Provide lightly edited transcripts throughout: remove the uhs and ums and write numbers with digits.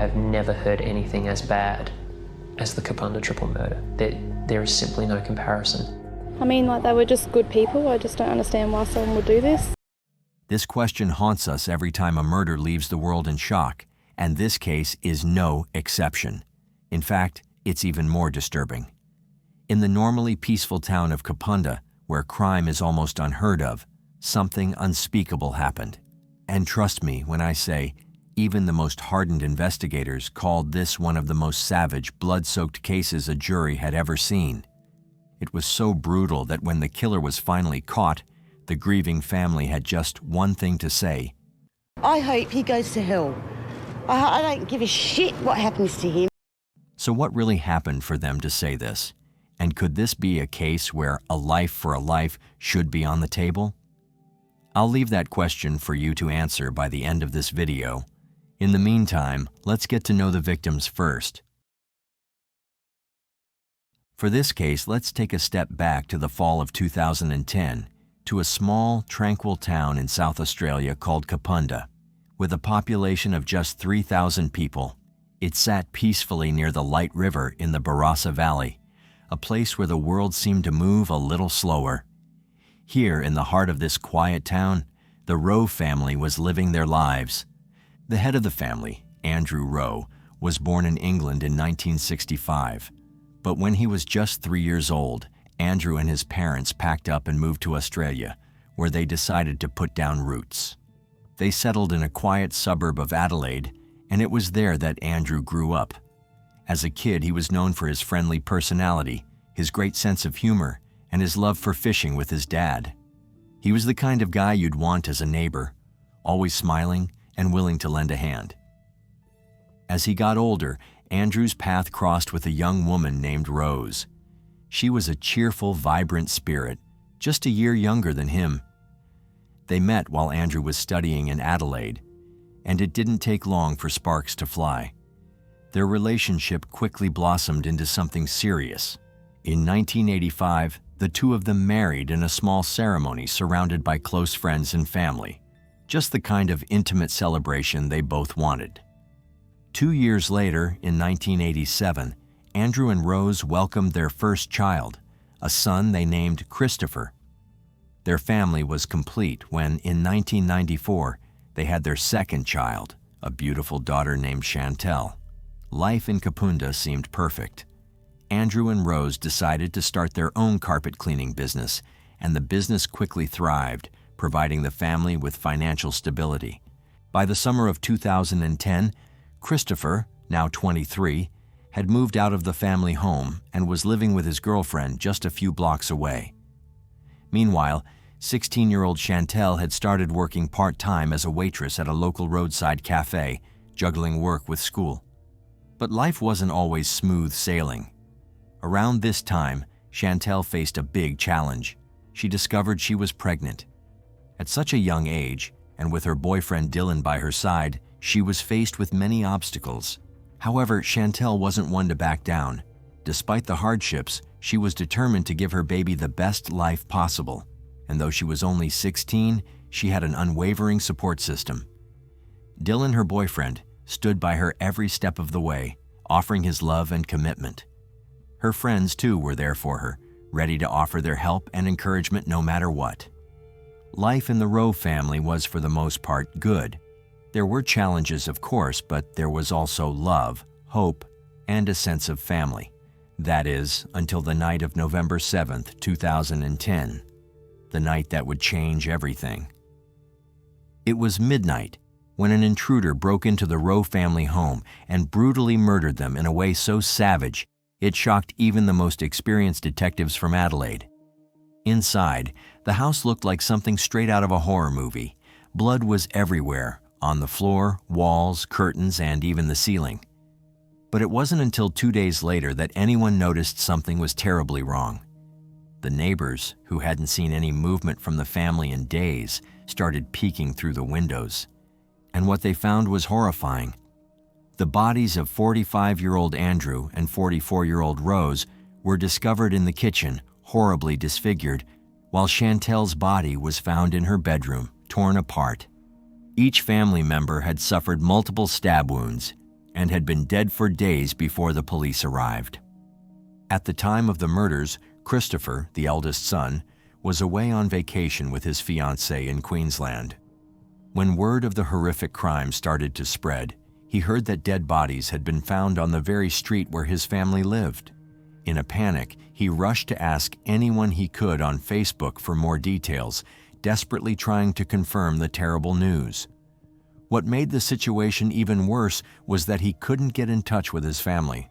have never heard anything as bad as the Kapunda triple murder. There is simply no comparison. I mean, like, they were just good people. I just don't understand why someone would do this. This question haunts us every time a murder leaves the world in shock, and this case is no exception. In fact, it's even more disturbing. In the normally peaceful town of Kapunda, where crime is almost unheard of, something unspeakable happened. And trust me when I say, even the most hardened investigators called this one of the most savage, blood-soaked cases a jury had ever seen. It was so brutal that when the killer was finally caught, the grieving family had just one thing to say. I hope he goes to hell. I don't give a shit what happens to him. So what really happened for them to say this? And could this be a case where a life for a life should be on the table? I'll leave that question for you to answer by the end of this video. In the meantime, let's get to know the victims first. For this case, let's take a step back to the fall of 2010, to a small, tranquil town in South Australia called Kapunda. With a population of just 3,000 people, it sat peacefully near the Light River in the Barossa Valley, a place where the world seemed to move a little slower. Here, in the heart of this quiet town, the Rowe family was living their lives. The head of the family, Andrew Rowe, was born in England in 1965. But when he was just 3 years old, Andrew and his parents packed up and moved to Australia, where they decided to put down roots. They settled in a quiet suburb of Adelaide, and it was there that Andrew grew up. As a kid, he was known for his friendly personality, his great sense of humor, and his love for fishing with his dad. He was the kind of guy you'd want as a neighbor, always smiling and willing to lend a hand. As he got older, Andrew's path crossed with a young woman named Rose. She was a cheerful, vibrant spirit, just a year younger than him. They met while Andrew was studying in Adelaide, and it didn't take long for sparks to fly. Their relationship quickly blossomed into something serious. In 1985, the two of them married in a small ceremony surrounded by close friends and family, just the kind of intimate celebration they both wanted. 2 years later, in 1987, Andrew and Rose welcomed their first child, a son they named Christopher. Their family was complete when, in 1994, they had their second child, a beautiful daughter named Chantel. Life in Kapunda seemed perfect. Andrew and Rose decided to start their own carpet cleaning business, and the business quickly thrived, providing the family with financial stability. By the summer of 2010, Christopher, now 23, had moved out of the family home and was living with his girlfriend just a few blocks away. Meanwhile, 16-year-old Chantel had started working part-time as a waitress at a local roadside cafe, juggling work with school. But life wasn't always smooth sailing. Around this time, Chantel faced a big challenge. She discovered she was pregnant. At such a young age, and with her boyfriend Dylan by her side, she was faced with many obstacles. However, Chantel wasn't one to back down. Despite the hardships, she was determined to give her baby the best life possible. And though she was only 16, she had an unwavering support system. Dylan, her boyfriend, stood by her every step of the way, offering his love and commitment. Her friends, too, were there for her, ready to offer their help and encouragement no matter what. Life in the Rowe family was, for the most part, good. There were challenges, of course, but there was also love, hope, and a sense of family. That is, until the night of November 7th, 2010, the night that would change everything. It was midnight when an intruder broke into the Rowe family home and brutally murdered them in a way so savage it shocked even the most experienced detectives from Adelaide. Inside, the house looked like something straight out of a horror movie. Blood was everywhere, on the floor, walls, curtains, and even the ceiling. But it wasn't until 2 days later that anyone noticed something was terribly wrong. The neighbors, who hadn't seen any movement from the family in days, started peeking through the windows. And what they found was horrifying. The bodies of 45-year-old Andrew and 44-year-old Rose were discovered in the kitchen, horribly disfigured, while Chantel's body was found in her bedroom, torn apart. Each family member had suffered multiple stab wounds, and had been dead for days before the police arrived. At the time of the murders, Christopher, the eldest son, was away on vacation with his fiancée in Queensland. When word of the horrific crime started to spread, he heard that dead bodies had been found on the very street where his family lived. In a panic, he rushed to ask anyone he could on Facebook for more details, desperately trying to confirm the terrible news. What made the situation even worse was that he couldn't get in touch with his family.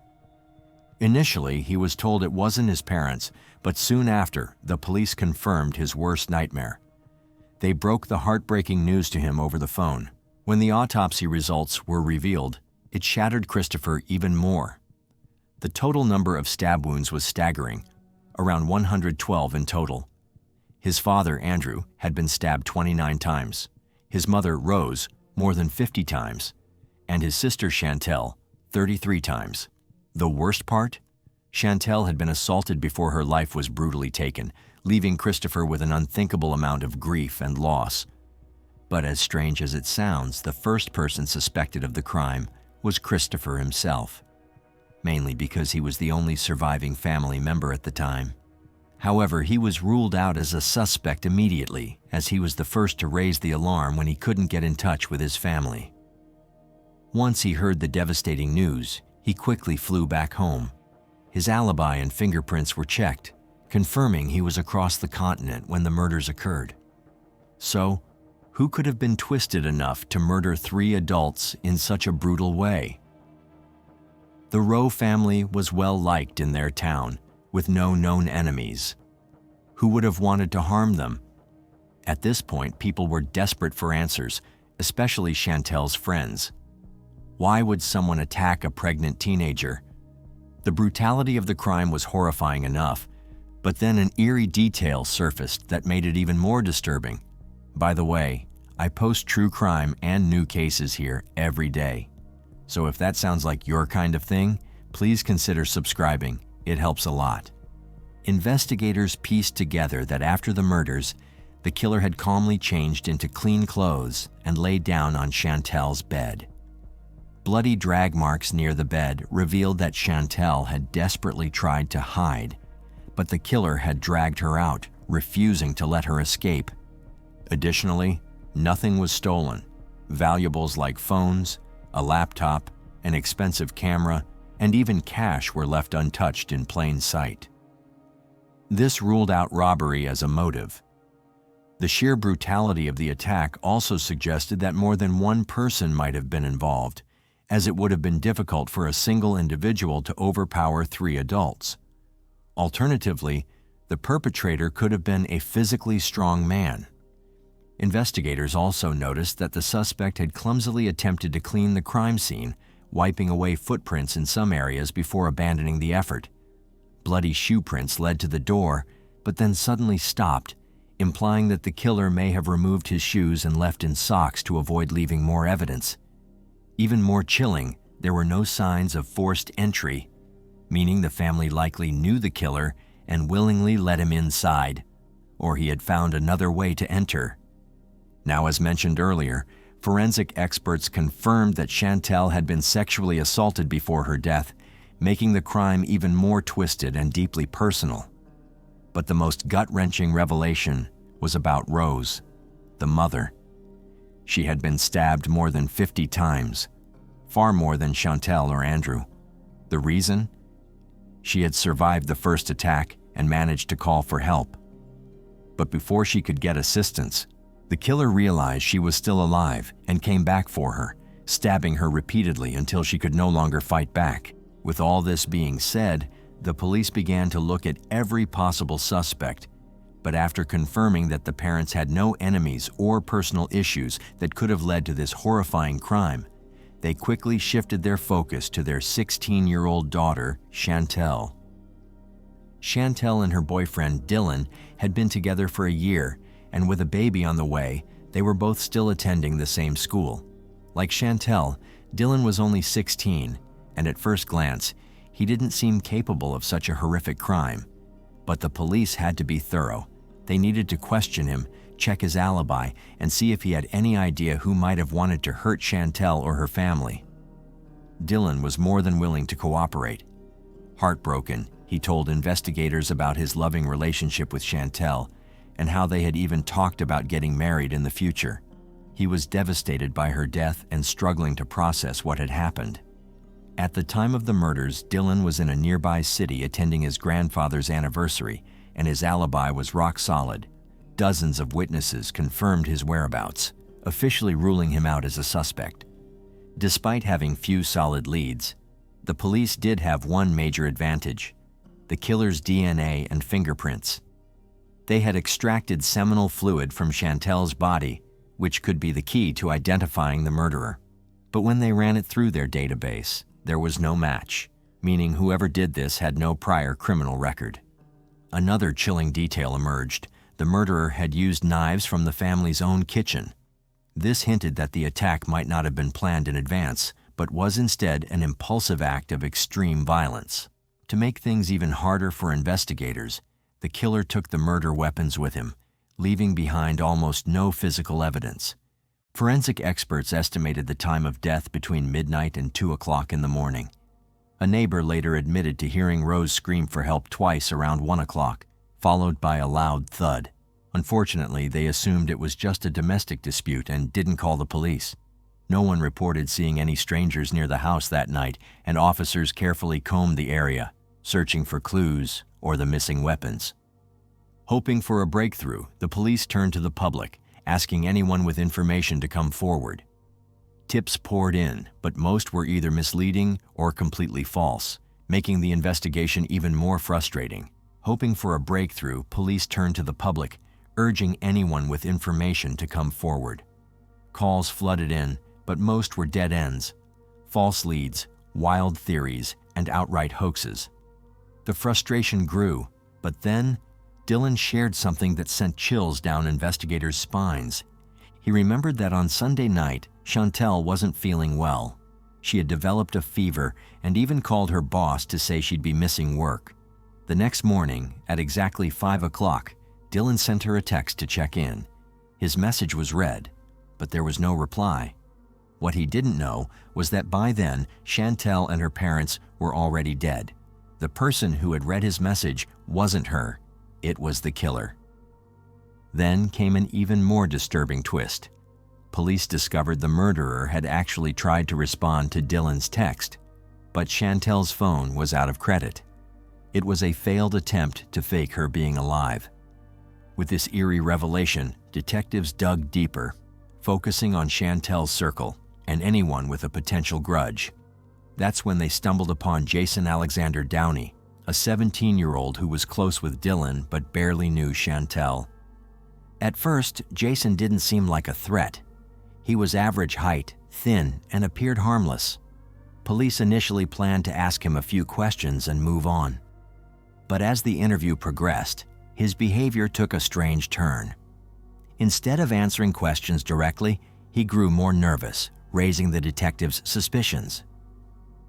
Initially, he was told it wasn't his parents, but soon after, the police confirmed his worst nightmare. They broke the heartbreaking news to him over the phone. When the autopsy results were revealed, it shattered Christopher even more. The total number of stab wounds was staggering, around 112 in total. His father, Andrew, had been stabbed 29 times, his mother, Rose, more than 50 times, and his sister, Chantel, 33 times. The worst part? Chantel had been assaulted before her life was brutally taken, leaving Christopher with an unthinkable amount of grief and loss. But as strange as it sounds, the first person suspected of the crime was Christopher himself, mainly because he was the only surviving family member at the time. However, he was ruled out as a suspect immediately, as he was the first to raise the alarm when he couldn't get in touch with his family. Once he heard the devastating news, he quickly flew back home. His alibi and fingerprints were checked, confirming he was across the continent when the murders occurred. So, who could have been twisted enough to murder 3 adults in such a brutal way? The Rowe family was well liked in their town, with no known enemies. Who would have wanted to harm them? At this point, people were desperate for answers, especially Chantel's friends. Why would someone attack a pregnant teenager? The brutality of the crime was horrifying enough, but then an eerie detail surfaced that made it even more disturbing. By the way, I post true crime and new cases here every day. So if that sounds like your kind of thing, please consider subscribing. It helps a lot. Investigators pieced together that after the murders, the killer had calmly changed into clean clothes and laid down on Chantel's bed. Bloody drag marks near the bed revealed that Chantel had desperately tried to hide, but the killer had dragged her out, refusing to let her escape. Additionally, nothing was stolen. Valuables like phones, a laptop, an expensive camera, and even cash were left untouched in plain sight. This ruled out robbery as a motive. The sheer brutality of the attack also suggested that more than one person might have been involved, as it would have been difficult for a single individual to overpower 3 adults. Alternatively, the perpetrator could have been a physically strong man. Investigators also noticed that the suspect had clumsily attempted to clean the crime scene, wiping away footprints in some areas before abandoning the effort. Bloody shoe prints led to the door, but then suddenly stopped, implying that the killer may have removed his shoes and left in socks to avoid leaving more evidence. Even more chilling, there were no signs of forced entry, meaning the family likely knew the killer and willingly let him inside, or he had found another way to enter. Now, as mentioned earlier, forensic experts confirmed that Chantel had been sexually assaulted before her death, making the crime even more twisted and deeply personal. But the most gut-wrenching revelation was about Rose, the mother. She had been stabbed more than 50 times, far more than Chantel or Andrew. The reason? She had survived the first attack and managed to call for help. But before she could get assistance, the killer realized she was still alive and came back for her, stabbing her repeatedly until she could no longer fight back. With all this being said, the police began to look at every possible suspect, but after confirming that the parents had no enemies or personal issues that could have led to this horrifying crime, they quickly shifted their focus to their 16-year-old daughter, Chantel. Chantel and her boyfriend, Dylan, had been together for a year, and with a baby on the way, they were both still attending the same school. Like Chantel, Dylan was only 16, and at first glance, he didn't seem capable of such a horrific crime. But the police had to be thorough. They needed to question him, check his alibi, and see if he had any idea who might have wanted to hurt Chantel or her family. Dylan was more than willing to cooperate. Heartbroken, he told investigators about his loving relationship with Chantel and how they had even talked about getting married in the future. He was devastated by her death and struggling to process what had happened. At the time of the murders, Dylan was in a nearby city attending his grandfather's anniversary, and his alibi was rock solid. Dozens of witnesses confirmed his whereabouts, officially ruling him out as a suspect. Despite having few solid leads, the police did have one major advantage: the killer's DNA and fingerprints. They had extracted seminal fluid from Chantel's body, which could be the key to identifying the murderer. But when they ran it through their database, there was no match, meaning whoever did this had no prior criminal record. Another chilling detail emerged: the murderer had used knives from the family's own kitchen. This hinted that the attack might not have been planned in advance, but was instead an impulsive act of extreme violence. To make things even harder for investigators, the killer took the murder weapons with him, leaving behind almost no physical evidence. Forensic experts estimated the time of death between midnight and 2 o'clock in the morning. A neighbor later admitted to hearing Rose scream for help twice around 1 o'clock, followed by a loud thud. Unfortunately, they assumed it was just a domestic dispute and didn't call the police. No one reported seeing any strangers near the house that night, and officers carefully combed the area, searching for clues or the missing weapons. Hoping for a breakthrough, the police turned to the public, asking anyone with information to come forward. Tips poured in, but most were either misleading or completely false, making the investigation even more frustrating. Hoping for a breakthrough, police turned to the public, urging anyone with information to come forward. Calls flooded in, but most were dead ends: false leads, wild theories, and outright hoaxes. The frustration grew, but then Dylan shared something that sent chills down investigators' spines. He remembered that on Sunday night, Chantel wasn't feeling well. She had developed a fever and even called her boss to say she'd be missing work. The next morning, at exactly 5 o'clock, Dylan sent her a text to check in. His message was read, but there was no reply. What he didn't know was that by then, Chantel and her parents were already dead. The person who had read his message wasn't her. It was the killer. Then came an even more disturbing twist. Police discovered the murderer had actually tried to respond to Dylan's text, but Chantel's phone was out of credit. It was a failed attempt to fake her being alive. With this eerie revelation, detectives dug deeper, focusing on Chantel's circle and anyone with a potential grudge. That's when they stumbled upon Jason Alexander Downey, a 17-year-old who was close with Dylan but barely knew Chantel. At first, Jason didn't seem like a threat. He was average height, thin, and appeared harmless. Police initially planned to ask him a few questions and move on. But as the interview progressed, his behavior took a strange turn. Instead of answering questions directly, he grew more nervous, raising the detectives' suspicions.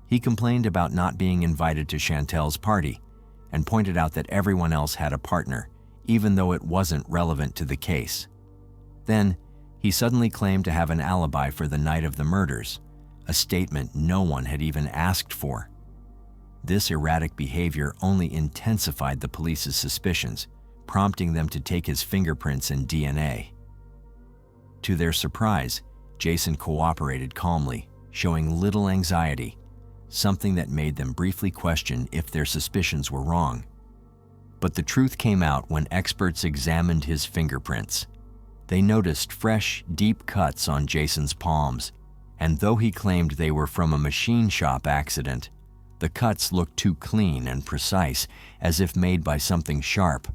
He complained about not being invited to Chantel's party and pointed out that everyone else had a partner, even though it wasn't relevant to the case. Then, he suddenly claimed to have an alibi for the night of the murders, a statement no one had even asked for. This erratic behavior only intensified the police's suspicions, prompting them to take his fingerprints and DNA. To their surprise, Jason cooperated calmly, showing little anxiety, something that made them briefly question if their suspicions were wrong. But the truth came out when experts examined his fingerprints. They noticed fresh, deep cuts on Jason's palms, and though he claimed they were from a machine shop accident, the cuts looked too clean and precise, as if made by something sharp.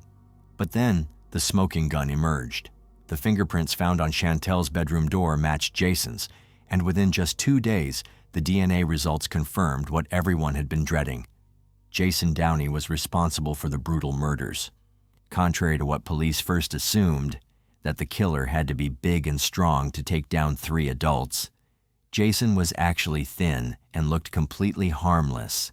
But then, the smoking gun emerged. The fingerprints found on Chantel's bedroom door matched Jason's, and within just 2 days, the DNA results confirmed what everyone had been dreading. Jason Downey was responsible for the brutal murders. Contrary to what police first assumed, that the killer had to be big and strong to take down 3 adults, Jason was actually thin and looked completely harmless.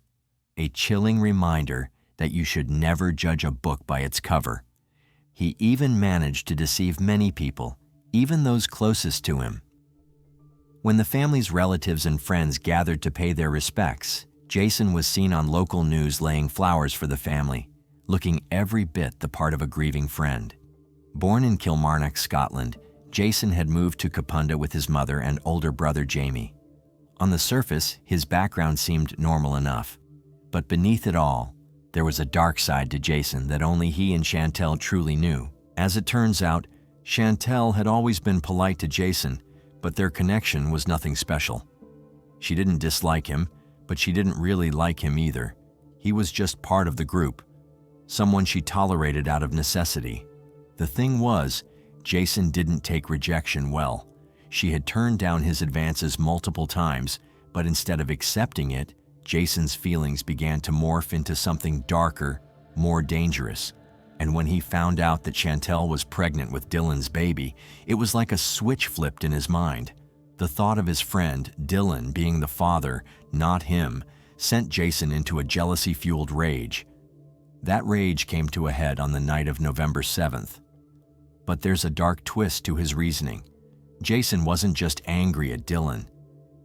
A chilling reminder that you should never judge a book by its cover. He even managed to deceive many people, even those closest to him. When the family's relatives and friends gathered to pay their respects, Jason was seen on local news laying flowers for the family, looking every bit the part of a grieving friend. Born in Kilmarnock, Scotland, Jason had moved to Kapunda with his mother and older brother Jamie. On the surface, his background seemed normal enough, but beneath it all, there was a dark side to Jason that only he and Chantel truly knew. As it turns out, Chantel had always been polite to Jason, but their connection was nothing special. She didn't dislike him, but she didn't really like him either. He was just part of the group, someone she tolerated out of necessity. The thing was, Jason didn't take rejection well. She had turned down his advances multiple times, but instead of accepting it, Jason's feelings began to morph into something darker, more dangerous. And when he found out that Chantel was pregnant with Dylan's baby, it was like a switch flipped in his mind. The thought of his friend, Dylan, being the father, not him, sent Jason into a jealousy-fueled rage. That rage came to a head on the night of November 7th. But there's a dark twist to his reasoning. Jason wasn't just angry at Dylan.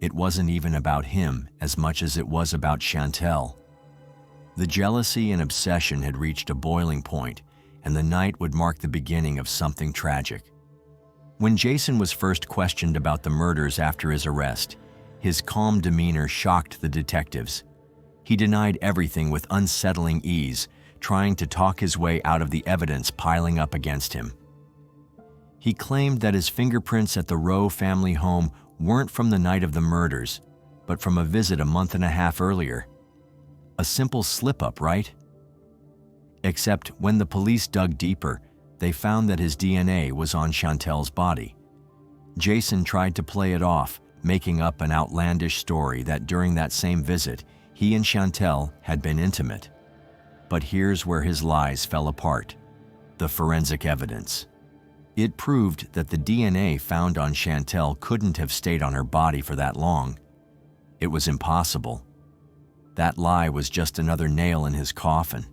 It wasn't even about him as much as it was about Chantel. The jealousy and obsession had reached a boiling point, and the night would mark the beginning of something tragic. When Jason was first questioned about the murders after his arrest, his calm demeanor shocked the detectives. He denied everything with unsettling ease, trying to talk his way out of the evidence piling up against him. He claimed that his fingerprints at the Rowe family home weren't from the night of the murders, but from a visit a month and a half earlier. A simple slip-up, right? Except when the police dug deeper, they found that his DNA was on Chantel's body. Jason tried to play it off, making up an outlandish story that during that same visit, he and Chantel had been intimate. But here's where his lies fell apart: the forensic evidence. It proved that the DNA found on Chantel couldn't have stayed on her body for that long. It was impossible. That lie was just another nail in his coffin.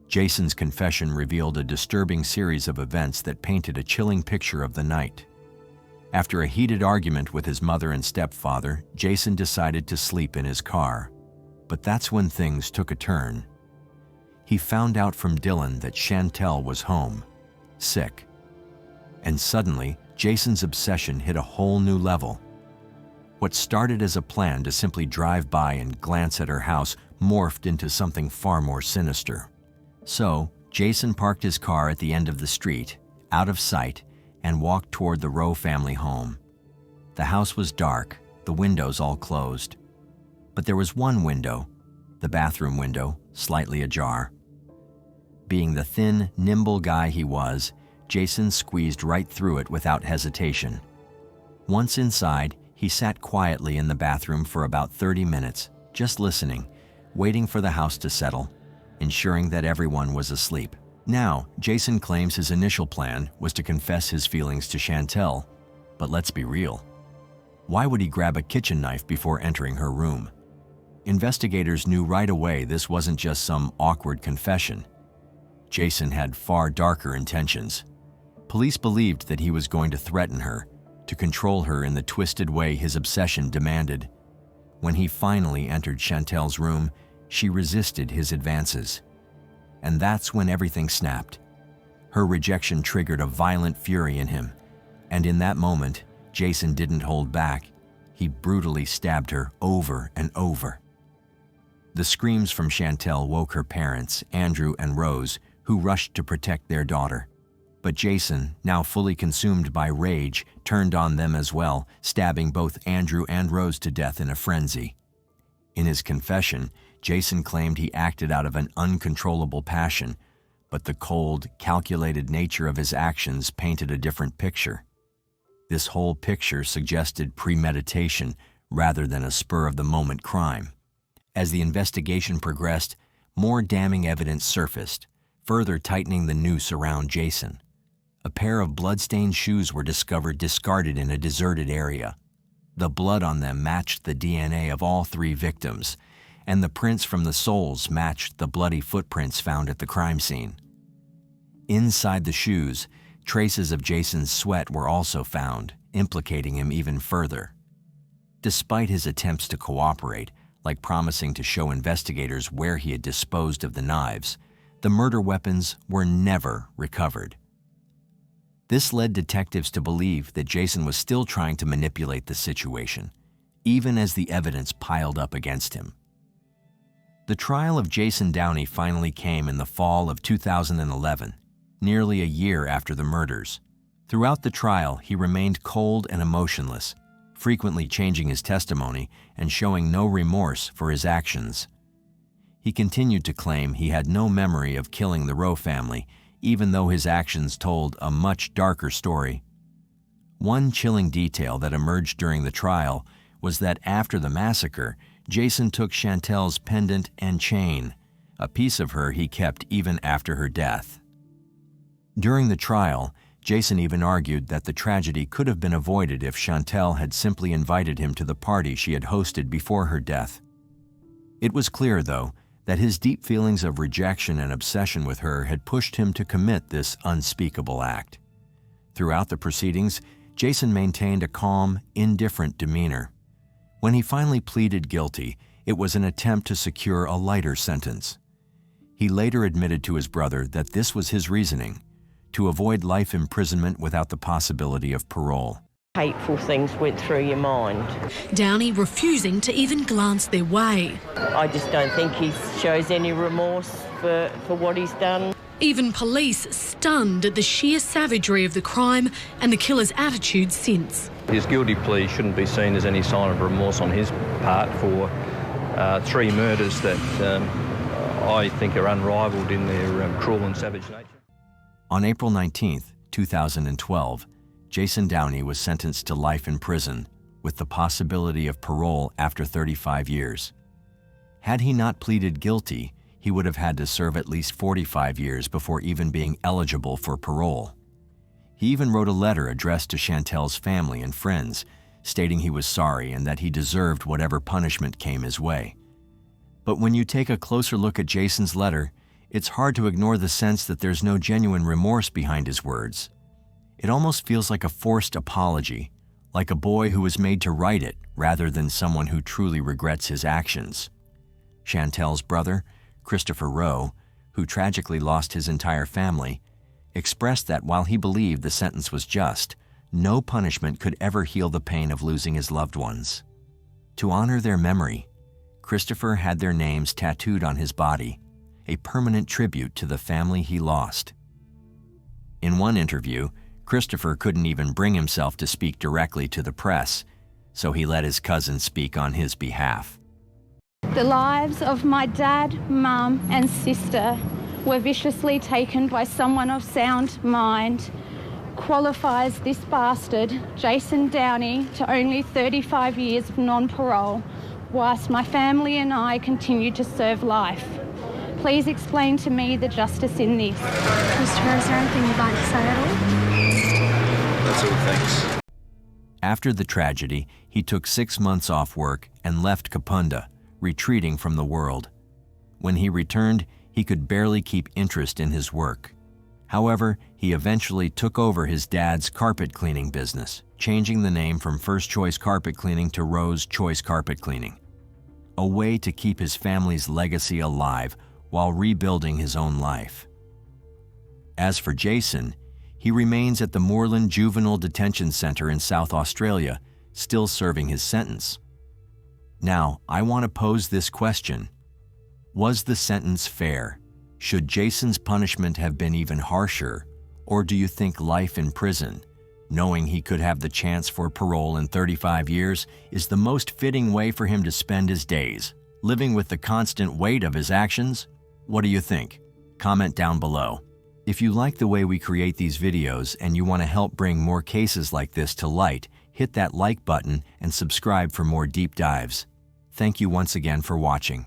Jason's confession revealed a disturbing series of events that painted a chilling picture of the night. After a heated argument with his mother and stepfather, Jason decided to sleep in his car. But that's when things took a turn. He found out from Dylan that Chantel was home, sick. And suddenly, Jason's obsession hit a whole new level. What started as a plan to simply drive by and glance at her house morphed into something far more sinister. So, Jason parked his car at the end of the street, out of sight, and walked toward the Rowe family home. The house was dark, the windows all closed. But there was one window, the bathroom window, slightly ajar. Being the thin, nimble guy he was, Jason squeezed right through it without hesitation. Once inside, he sat quietly in the bathroom for about 30 minutes, just listening, waiting for the house to settle, ensuring that everyone was asleep. Now, Jason claims his initial plan was to confess his feelings to Chantel, but let's be real. Why would he grab a kitchen knife before entering her room? Investigators knew right away this wasn't just some awkward confession. Jason had far darker intentions. Police believed that he was going to threaten her, to control her in the twisted way his obsession demanded. When he finally entered Chantel's room, she resisted his advances. And that's when everything snapped. Her rejection triggered a violent fury in him, and in that moment, Jason didn't hold back. He brutally stabbed her over and over. The screams from Chantel woke her parents, Andrew and Rose, who rushed to protect their daughter. But Jason, now fully consumed by rage, turned on them as well, stabbing both Andrew and Rose to death in a frenzy. In his confession, Jason claimed he acted out of an uncontrollable passion, but the cold, calculated nature of his actions painted a different picture. This whole picture suggested premeditation rather than a spur-of-the-moment crime. As the investigation progressed, more damning evidence surfaced, further tightening the noose around Jason. A pair of blood-stained shoes were discovered discarded in a deserted area. The blood on them matched the DNA of all three victims, and the prints from the soles matched the bloody footprints found at the crime scene. Inside the shoes, traces of Jason's sweat were also found, implicating him even further. Despite his attempts to cooperate, like promising to show investigators where he had disposed of the knives, the murder weapons were never recovered. This led detectives to believe that Jason was still trying to manipulate the situation, even as the evidence piled up against him. The trial of Jason Downey finally came in the fall of 2011, nearly a year after the murders. Throughout the trial, he remained cold and emotionless, frequently changing his testimony and showing no remorse for his actions. He continued to claim he had no memory of killing the Rowe family, even though his actions told a much darker story. One chilling detail that emerged during the trial was that after the massacre, Jason took Chantel's pendant and chain, a piece of her he kept even after her death. During the trial, Jason even argued that the tragedy could have been avoided if Chantel had simply invited him to the party she had hosted before her death. It was clear, though, that his deep feelings of rejection and obsession with her had pushed him to commit this unspeakable act. Throughout the proceedings, Jason maintained a calm, indifferent demeanor. When he finally pleaded guilty, it was an attempt to secure a lighter sentence. He later admitted to his brother that this was his reasoning, to avoid life imprisonment without the possibility of parole. Hateful things went through your mind. Downey refusing to even glance their way. I just don't think he shows any remorse for what he's done. Even police stunned at the sheer savagery of the crime and the killer's attitude since. His guilty plea shouldn't be seen as any sign of remorse on his part for 3 murders that I think are unrivaled in their cruel and savage nature. On April 19, 2012, Jason Downey was sentenced to life in prison with the possibility of parole after 35 years. Had he not pleaded guilty, he would have had to serve at least 45 years before even being eligible for parole. He even wrote a letter addressed to Chantel's family and friends, stating he was sorry and that he deserved whatever punishment came his way. But when you take a closer look at Jason's letter, it's hard to ignore the sense that there's no genuine remorse behind his words. It almost feels like a forced apology, like a boy who was made to write it rather than someone who truly regrets his actions. Chantel's brother, Christopher Rowe, who tragically lost his entire family, expressed that while he believed the sentence was just, no punishment could ever heal the pain of losing his loved ones. To honor their memory, Christopher had their names tattooed on his body, a permanent tribute to the family he lost. In one interview, Christopher couldn't even bring himself to speak directly to the press, so he let his cousin speak on his behalf. The lives of my dad, mum and sister were viciously taken by someone of sound mind. Qualifies this bastard, Jason Downey, to only 35 years of non-parole, whilst my family and I continue to serve life. Please explain to me the justice in this. Christopher, is there anything you'd like to say at all? That's all, thanks. After the tragedy, he took 6 months off work and left Kapunda, retreating from the world. When he returned, he could barely keep interest in his work. However, he eventually took over his dad's carpet cleaning business, changing the name from First Choice Carpet Cleaning to Rose Choice Carpet Cleaning, a way to keep his family's legacy alive while rebuilding his own life. As for Jason, he remains at the Moorland Juvenile Detention Center in South Australia, still serving his sentence. Now, I want to pose this question. Was the sentence fair? Should Jason's punishment have been even harsher? Or do you think life in prison, knowing he could have the chance for parole in 35 years, is the most fitting way for him to spend his days, living with the constant weight of his actions? What do you think? Comment down below. If you like the way we create these videos and you want to help bring more cases like this to light, hit that like button and subscribe for more deep dives. Thank you once again for watching.